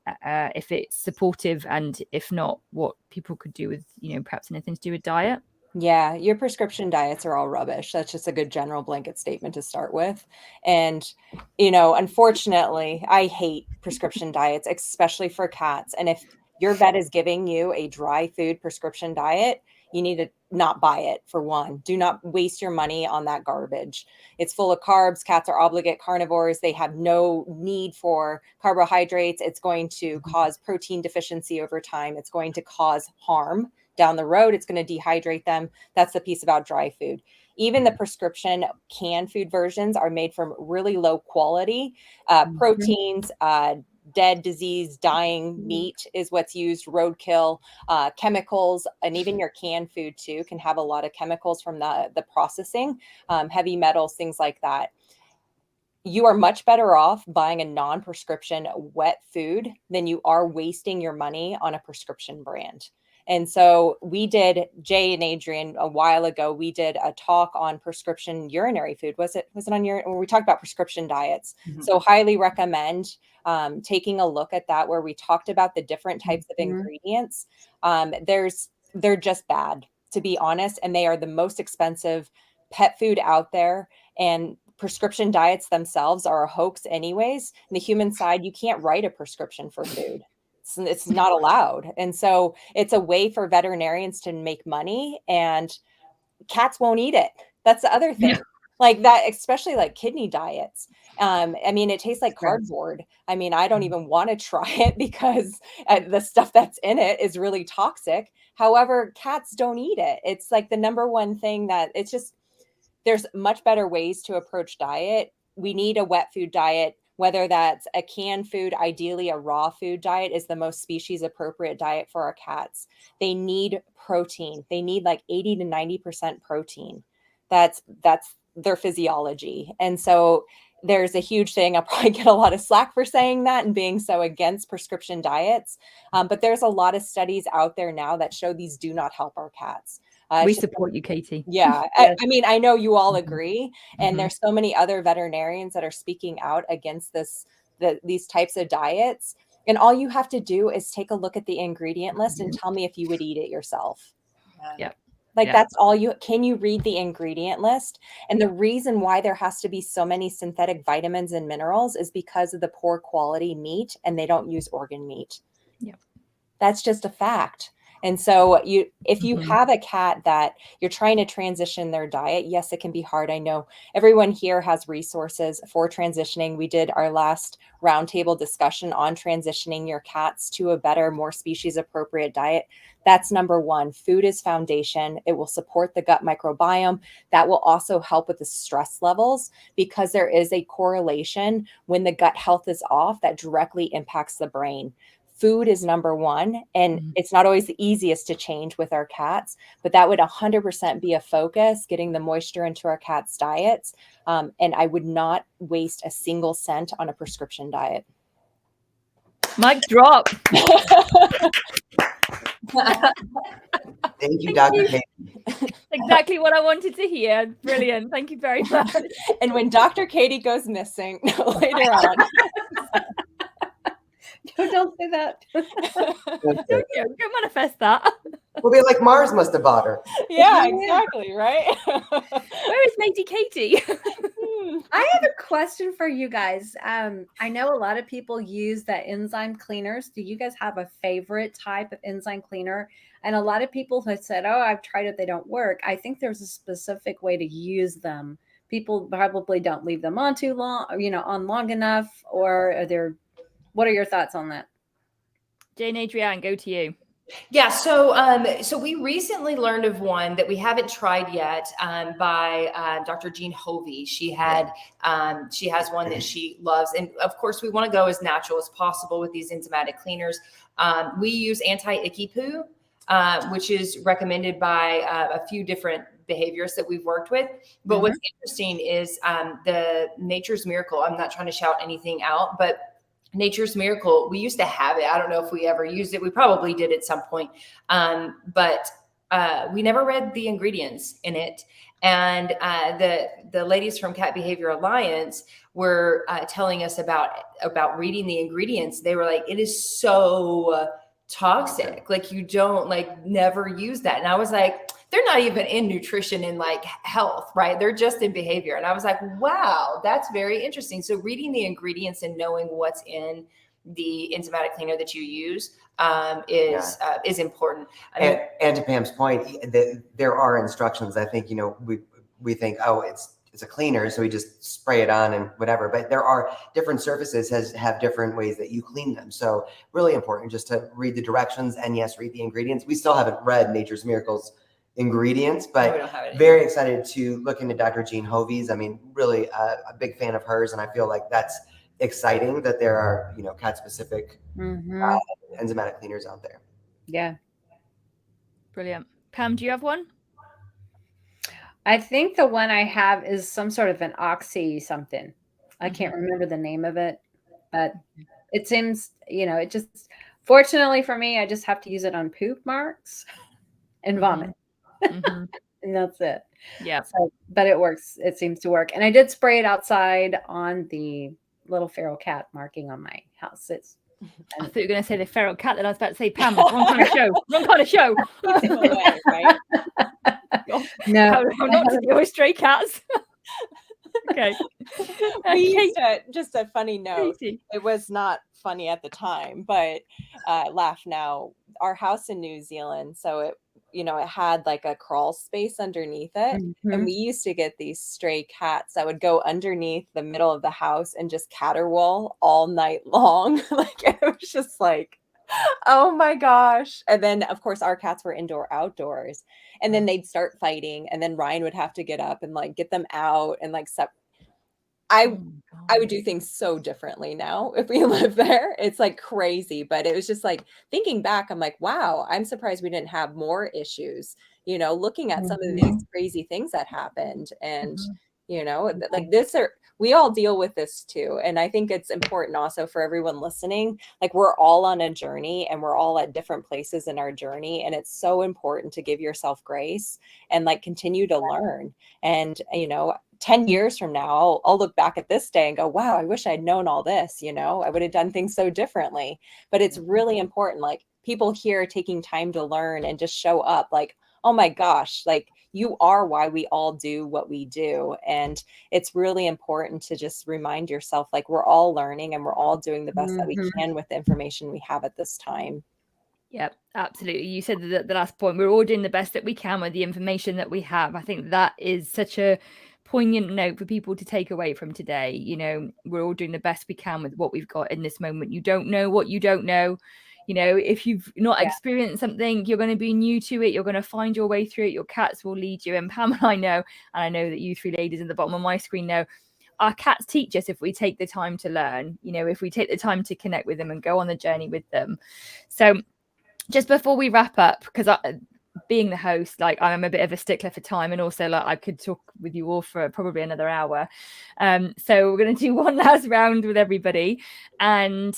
if it's supportive, and if not, what people could do with, you know, perhaps anything to do with diet? Yeah, your prescription diets are all rubbish. That's just a good general blanket statement to start with. And, you know, unfortunately, I hate prescription diets, especially for cats. And if your vet is giving you a dry food prescription diet, you need to not buy it, for one. Do not waste your money on that garbage. It's full of carbs. Cats are obligate carnivores. They have no need for carbohydrates. It's going to cause protein deficiency over time. It's going to cause harm down the road. It's going to dehydrate them. That's the piece about dry food. Even the prescription canned food versions are made from really low quality proteins. Dead, diseased, dying meat is what's used, roadkill, chemicals, and even your canned food too can have a lot of chemicals from the processing, heavy metals, things like that. You are much better off buying a non-prescription wet food than you are wasting your money on a prescription brand. And so we did, Jay and Adrienne, a while ago, we did a talk on prescription urinary food. Was it on where we talked about prescription diets? Mm-hmm. So highly recommend taking a look at that, where we talked about the different types of ingredients. They're just bad, to be honest, and they are the most expensive pet food out there. And prescription diets themselves are a hoax anyways. On the human side, you can't write a prescription for food. It's not allowed. And so it's a way for veterinarians to make money, and cats won't eat it. That's the other thing. Like that, especially like kidney diets. I mean, it tastes like cardboard. I mean, I don't even want to try it because the stuff that's in it is really toxic. However, cats don't eat it. It's like the number one thing that it's just, there's much better ways to approach diet. We need a wet food diet, whether that's a canned food. Ideally, a raw food diet is the most species appropriate diet for our cats. They need protein. They need like 80 to 90% protein. That's their physiology. And so there's a huge thing. I'll probably get a lot of slack for saying that and being so against prescription diets. But there's a lot of studies out there now that show these do not help our cats. We support you, Katie. Yeah. I mean, I know you all agree. And there's so many other veterinarians that are speaking out against these types of diets. And all you have to do is take a look at the ingredient list and tell me if you would eat it yourself. Yeah. That's all can you read the ingredient list? And the reason why there has to be so many synthetic vitamins and minerals is because of the poor quality meat, and they don't use organ meat. Yeah. That's just a fact. And so if you have a cat that you're trying to transition their diet, yes, it can be hard. I know everyone here has resources for transitioning. We did our last roundtable discussion on transitioning your cats to a better, more species appropriate diet. That's number one. Food is foundation. It will support the gut microbiome. That will also help with the stress levels, because there is a correlation when the gut health is off that directly impacts the brain. Food is number one, and it's not always the easiest to change with our cats, but that would 100% be a focus, getting the moisture into our cats' diets. And I would not waste a single cent on a prescription diet. Mic drop. Thank you, Dr. Katie. Exactly what I wanted to hear. Brilliant. Thank you very much. And when Dr. Katie goes missing later on. Don't say that. Don't manifest that. We'll be like, Mars must have bought her. Yeah, exactly, right? Where is Lady Katie? I have a question for you guys. I know a lot of people use the enzyme cleaners. Do you guys have a favorite type of enzyme cleaner? And a lot of people have said, oh, I've tried it, they don't work. I think there's a specific way to use them. People probably don't leave them on too long, on long enough, or what are your thoughts on that? Jane, Adrienne, go to you. Yeah, so we recently learned of one that we haven't tried yet by Dr. Jean Hovey. She has one that she loves, and of course we want to go as natural as possible with these enzymatic cleaners. We use anti-icky poo. which is recommended by a few different behaviorists that we've worked with. But what's interesting is the Nature's Miracle. I'm not trying to shout anything out, but Nature's Miracle, we used to have it. I don't know if we ever used it. We probably did at some point. But we never read the ingredients in it. And the ladies from Cat Behavior Alliance were telling us about reading the ingredients. They were like, it is so toxic. Like, you don't, like, never use that. And I was like, they're not even in nutrition and like health, right? They're just in behavior. And I was like, wow, that's very interesting. So reading the ingredients and knowing what's in the enzymatic cleaner that you use is important. I mean, and to Pam's point, there are instructions. I think, we think, oh, it's a cleaner, so we just spray it on and whatever. But there are different surfaces have different ways that you clean them. So really important just to read the directions and yes, read the ingredients. We still haven't read Nature's Miracles ingredients, but very excited to look into Dr. Jean Hovey's. I mean, really a big fan of hers, and I feel like that's exciting that there are cat specific enzymatic cleaners out there. Yeah, brilliant. Pam, do you have one? I think the one I have is some sort of an oxy something. I can't remember the name of it, but it seems it just, fortunately for me, I just have to use it on poop marks and vomit. And that's it. Yeah. So, but it works. It seems to work. And I did spray it outside on the little feral cat marking on my house. I thought you were going to say the feral cat. Then I was about to say, Pam, wrong kind of show. Wrong kind of show. Right? No, how not to deal with stray cats. Okay. Just a funny note. Katie. It was not funny at the time, but laugh now. Our house in New Zealand, so it had like a crawl space underneath it. And we used to get these stray cats that would go underneath the middle of the house and just caterwaul all night long. Like, it was just like, oh my gosh. And then of course our cats were outdoors, and then they'd start fighting, and then Ryan would have to get up and like get them out and like I would do things so differently now if we lived there. It's like crazy, but it was just like, thinking back, I'm like, wow, I'm surprised we didn't have more issues, looking at some of these crazy things that happened. And, like we all deal with this too. And I think it's important also for everyone listening, like, we're all on a journey and we're all at different places in our journey. And it's so important to give yourself grace and like continue to learn. And, 10 years from now, I'll look back at this day and go, wow, I wish I'd known all this, I would have done things so differently. But it's really important, like, people here taking time to learn and just show up, like, oh my gosh, like, you are why we all do what we do. And it's really important to just remind yourself, like, we're all learning and we're all doing the best that we can with the information we have at this time. Yep, absolutely. You said that the last point, we're all doing the best that we can with the information that we have. I think that is such a poignant note for people to take away from today. We're all doing the best we can with what we've got in this moment. You don't know what you don't know. If you've not experienced something, you're going to be new to it. You're going to find your way through it. Your cats will lead you. And Pam and I know, and I know that you three ladies at the bottom of my screen know, our cats teach us if we take the time to learn, if we take the time to connect with them and go on the journey with them. So just before we wrap up, because being the host, like, I'm a bit of a stickler for time, and also like I could talk with you all for probably another hour. So we're going to do one last round with everybody, and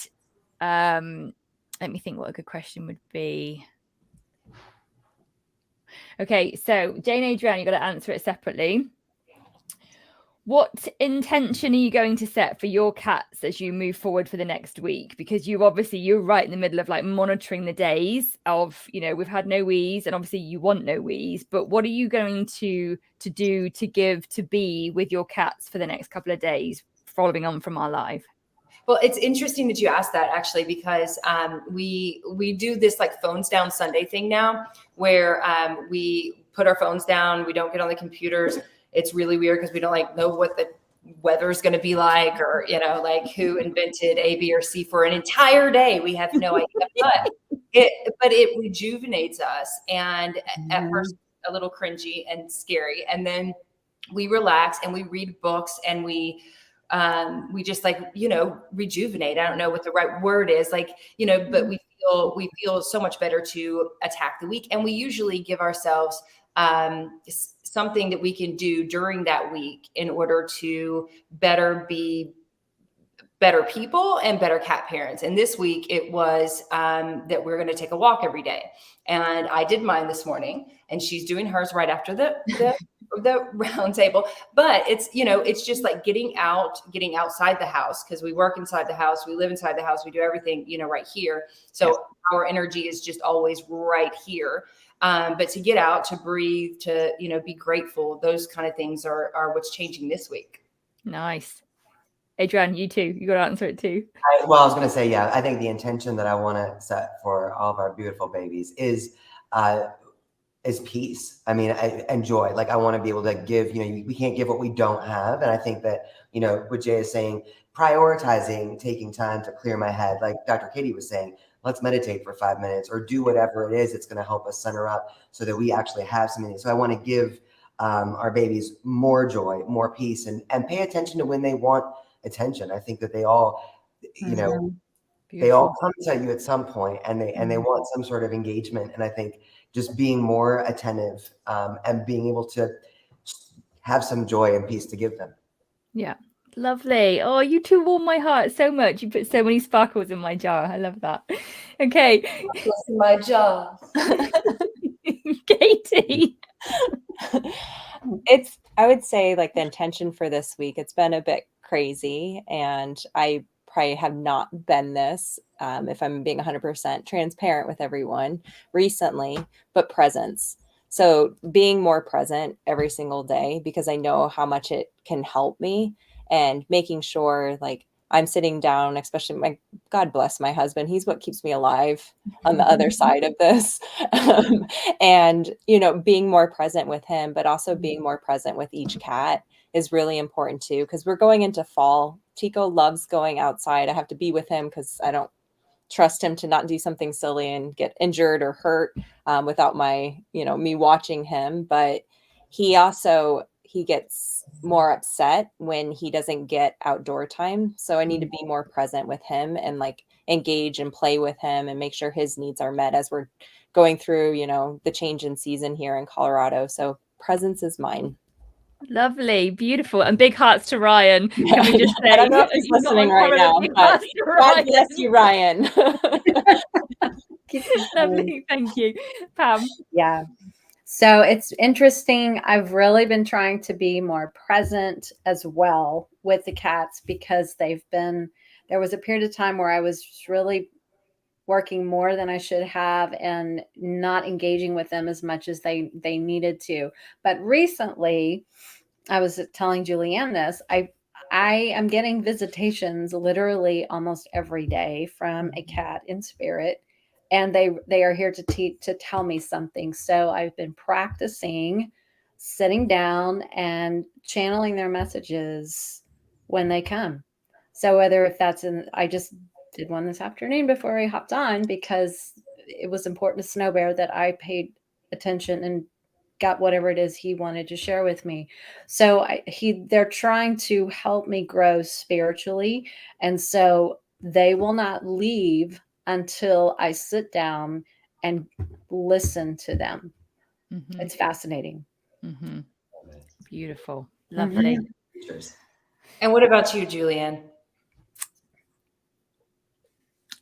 let me think what a good question would be. Okay, so Jane Adrienne, you've got to answer it separately. What intention are you going to set for your cats as you move forward for the next week? Because you're right in the middle of like monitoring the days of, we've had no wheeze, and obviously you want no wheeze, but what are you going to do, to give, to be with your cats for the next couple of days following on from our live? Well, it's interesting that you asked that, actually, because we do this like phones down Sunday thing now, where we put our phones down, we don't get on the computers. It's really weird because we don't like know what the weather is going to be like, or, like who invented A, B, or C for an entire day. We have no idea, but it rejuvenates us. And at first a little cringy and scary. And then we relax and we read books, and we we just like, rejuvenate. I don't know what the right word is, like, but we feel so much better to attack the week. And we usually give ourselves something that we can do during that week in order to be better people and better cat parents. And this week it was that we're going to take a walk every day. And I did mine this morning, and she's doing hers right after the round table. But it's just like getting outside the house, because we work inside the house, we live inside the house, we do everything, right here. So yes. Our energy is just always right here. But to get out, to breathe, to, be grateful, those kind of things are what's changing this week. Nice. Adrian, you too. You got to answer it too. I was going to say, yeah, I think the intention that I want to set for all of our beautiful babies is peace. I mean, and joy. Like, I want to be able to give, we can't give what we don't have. And I think that, what Jay is saying, prioritizing, taking time to clear my head, like Dr. Katie was saying, let's meditate for 5 minutes or do whatever it is that's going to help us center up so that we actually have something. So I want to give our babies more joy, more peace, and pay attention to when they want attention. I think that they all, they all come to you at some point, and they want some sort of engagement. And I think just being more attentive and being able to have some joy and peace to give them. Yeah. Lovely. Oh, you two warm my heart so much. You put so many sparkles in my jar. I love that. Okay. What's in my jar? Katie. I would say, like, the intention for this week, it's been a bit crazy, and I probably have not been this, if I'm being 100% transparent with everyone recently, but presence. So being more present every single day, because I know how much it can help me, and making sure, like, I'm sitting down, especially God bless my husband. He's what keeps me alive on the other side of this. And, being more present with him, but also being more present with each cat is really important too, because we're going into fall. Tico loves going outside. I have to be with him because I don't trust him to not do something silly and get injured or hurt without me watching him. But he gets more upset when he doesn't get outdoor time. So I need to be more present with him and, like, engage and play with him and make sure his needs are met as we're going through, the change in season here in Colorado. So presence is mine. Lovely, beautiful, and big hearts to Ryan. Can we just say, I don't know if he's listening right now, but God bless you, Ryan. Lovely, thank you, Pam. Yeah. So it's interesting. I've really been trying to be more present as well with the cats, because there was a period of time where I was really working more than I should have and not engaging with them as much as they needed to. But recently, I was telling Julianne this, I am getting visitations literally almost every day from a cat in spirit. And they are here to tell me something. So I've been practicing sitting down and channeling their messages when they come. So if that's I just did one this afternoon before I hopped on, because it was important to Snow Bear that I paid attention and got whatever it is he wanted to share with me. So they're trying to help me grow spiritually. And so they will not leave until I sit down and listen to them. Mm-hmm. It's fascinating. Mm-hmm. Beautiful. Lovely. Mm-hmm. And what about you, Julianne?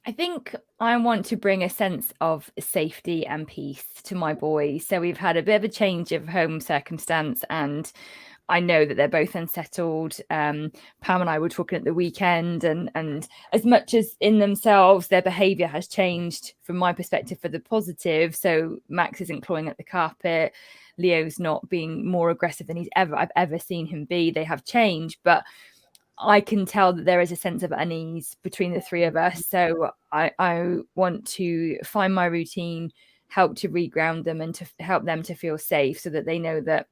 I think I want to bring a sense of safety and peace to my boys. So we've had a bit of a change of home circumstance, and I know that they're both unsettled. Pam and I were talking at the weekend, and as much as in themselves, their behavior has changed from my perspective for the positive. So Max isn't clawing at the carpet. Leo's not being more aggressive than I've ever seen him be. They have changed, but I can tell that there is a sense of unease between the three of us. So I want to find my routine, help to reground them, and to help them to feel safe, so that they know that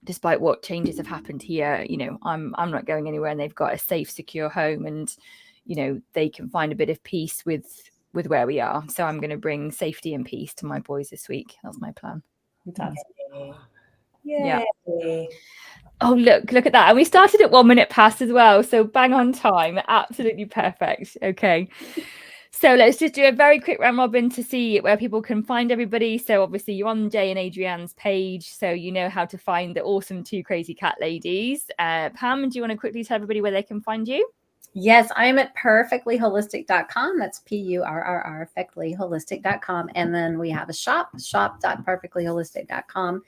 despite what changes have happened here, I'm not going anywhere, and they've got a safe, secure home, and they can find a bit of peace with where we are. So I'm going to bring safety and peace to my boys this week. That's my plan. Fantastic. Yeah. Oh, look at that. And we started at 1 minute past as well. So bang on time. Absolutely perfect. Okay. So let's just do a very quick round robin to see where people can find everybody. So obviously you're on Jay and Adrianne's page, so you know how to find the awesome Two Crazy Cat Ladies. Pam, do you want to quickly tell everybody where they can find you? Yes, I'm at perfectlyholistic.com. That's PURRR, perfectlyholistic.com. And then we have a shop.perfectlyholistic.com.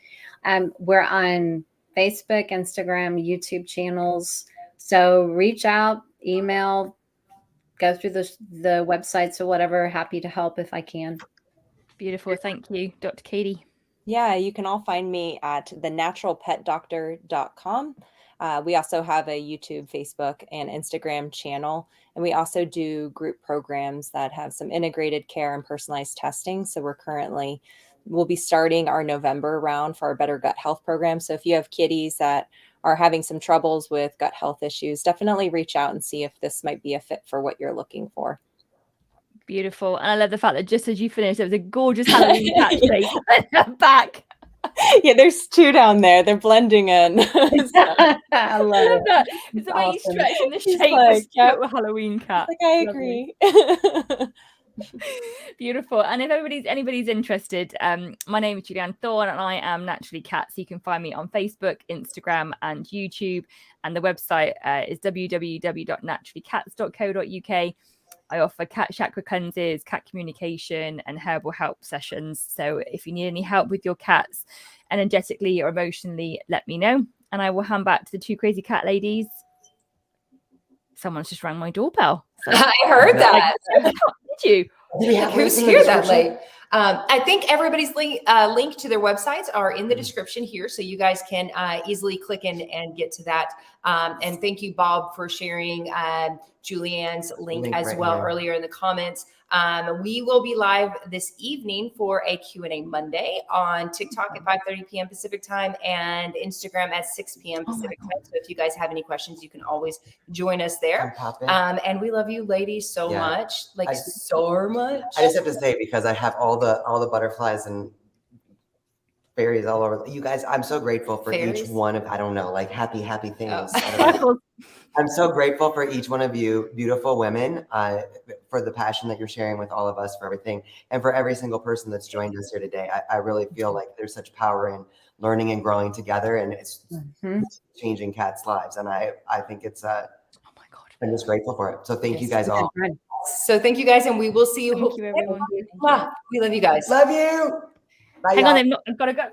We're on Facebook, Instagram, YouTube channels. So reach out, email, go through the websites or whatever. Happy to help if I can. Beautiful. Thank you, Dr. Katie. Yeah, you can all find me at thenaturalpetdoctor.com. We also have a YouTube, Facebook, and Instagram channel. And we also do group programs that have some integrated care and personalized testing. So we'll be starting our November round for our Better Gut Health program. So if you have kitties that are having some troubles with gut health issues, definitely reach out and see if this might be a fit for what you're looking for. Beautiful. And I love the fact that just as you finished, there was a gorgeous Halloween cat face back. Yeah, there's two down there. They're blending in. I love that. It's the way you stretch in the shape like, of a Halloween cat. Like, I agree. Beautiful. And if anybody's interested, my name is Julianne Thorne and I am Naturally Cat. So you can find me on Facebook, Instagram, and YouTube. And the website is www.naturallycats.co.uk. I offer cat chakra cleanses, cat communication, and herbal help sessions. So if you need any help with your cats energetically or emotionally, let me know. And I will hand back to the Two Crazy Cat Ladies. Someone's just rang my doorbell. So I heard that. Did you? Who's here that late? I think everybody's link to their websites are in the description here, so you guys can easily click in and get to that. And thank you, Bob, for sharing Julianne's link as well earlier in the comments. We will be live this evening for a Q&A Monday on TikTok at 5:30 p.m. Pacific time and Instagram at 6 p.m. Pacific time. So if you guys have any questions, you can always join us there. And we love you ladies so much, so much. I just have to say, because I have all the butterflies and fairies all over you guys, I'm so grateful for each one of, I don't know, like happy things. I'm so grateful for each one of you beautiful women, for the passion that you're sharing with all of us, for everything, and for every single person that's joined us here today. I really feel like there's such power in learning and growing together, and it's changing cats' lives. And I think it's oh my God, I'm just grateful for it. So thank you guys all. So thank you guys, and we will see you. Thank you, everyone. We love you guys. Love you. Bye, Hang y'all. on, I've got to go.